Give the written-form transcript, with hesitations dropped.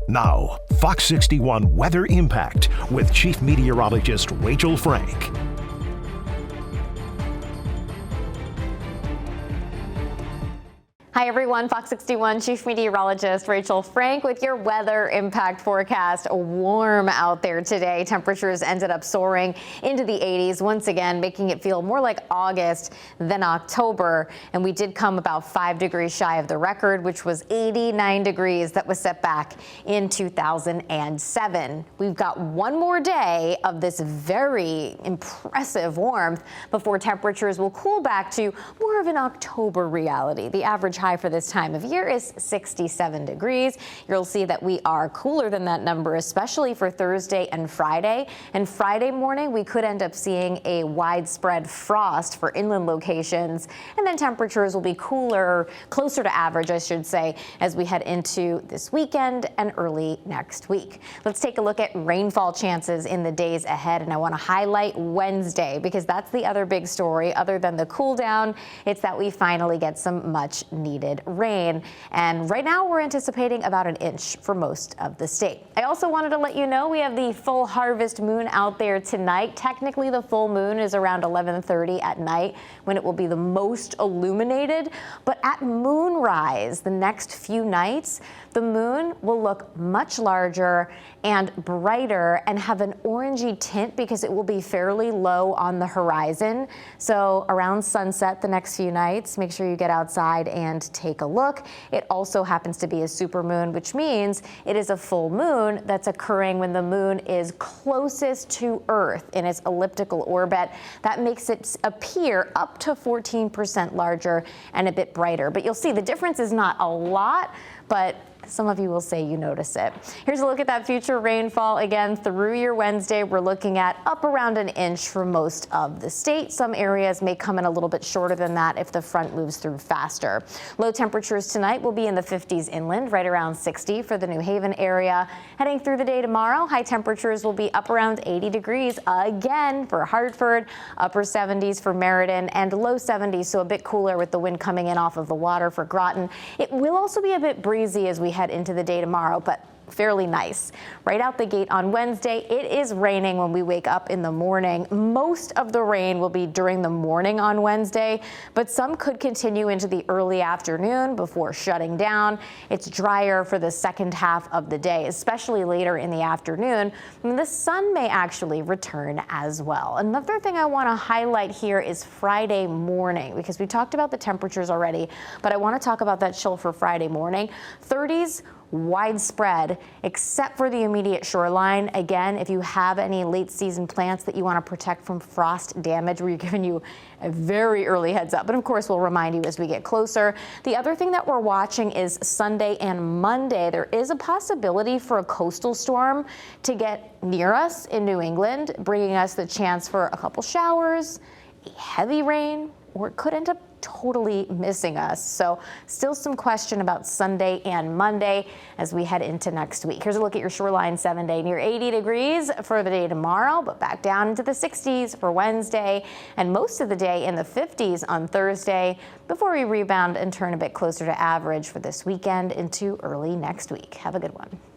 Now, Fox 61 Weather Impact with Chief Meteorologist Rachel Frank. Hi everyone, Fox 61 Chief Meteorologist Rachel Frank with your weather impact forecast. Warm out there today. Temperatures ended up soaring into the 80s once again, making it feel more like August than October. And we did come about 5 degrees shy of the record, which was 89 degrees that was set back in 2007. We've got one more day of this very impressive warmth before temperatures will cool back to more of an October reality. The average high for this time of year is 67 degrees. You'll see that we are cooler than that number, especially for Thursday and Friday. And Friday morning, we could end up seeing a widespread frost for inland locations. And then temperatures will be cooler, closer to average, I should say, as we head into this weekend and early next week. Let's take a look at rainfall chances in the days ahead. And I want to highlight Wednesday because that's the other big story. Other than the cool down, it's that we finally get some much needed rain. And right now we're anticipating about an inch for most of the state. I also wanted to let you know we have the full harvest moon out there tonight. Technically, the full moon is around 11:30 at night when it will be the most illuminated. But at moonrise, the next few nights, the moon will look much larger and brighter and have an orangey tint because it will be fairly low on the horizon. So around sunset the next few nights, make sure you get outside and take a look. It also happens to be a supermoon, which means it is a full moon that's occurring when the moon is closest to Earth in its elliptical orbit. That makes it appear up to 14% larger and a bit brighter. But you'll see the difference is not a lot, but some of you will say you notice it. Here's a look at that future rainfall. Again, through your Wednesday, we're looking at up around an inch for most of the state. Some areas may come in a little bit shorter than that if the front moves through faster. Low temperatures tonight will be in the 50s inland, right around 60 for the New Haven area. Heading through the day tomorrow, high temperatures will be up around 80 degrees again for Hartford, upper 70s for Meriden, and low 70s, so a bit cooler with the wind coming in off of the water for Groton. It will also be a bit breezy as we head into the day tomorrow, but fairly nice. Right out the gate on Wednesday, it is raining when we wake up in the morning. Most of the rain will be during the morning on Wednesday, but some could continue into the early afternoon before shutting down. It's drier for the second half of the day, especially later in the afternoon, when the sun may actually return as well. Another thing I want to highlight here is Friday morning, because we talked about the temperatures already, but I want to talk about that chill for Friday morning. 30s widespread except for the immediate shoreline. Again, if you have any late season plants that you want to protect from frost damage, we're giving you a very early heads up, but of course we'll remind you as we get closer. The other thing that we're watching is Sunday and Monday. There is a possibility for a coastal storm to get near us in New England, bringing us the chance for a couple showers, heavy rain, or it could end up totally missing us. So still some question about Sunday and Monday as we head into next week. Here's a look at your shoreline 7-day, near 80 degrees for the day tomorrow, but back down into the 60s for Wednesday and most of the day in the 50s on Thursday before we rebound and turn a bit closer to average for this weekend into early next week. Have a good one.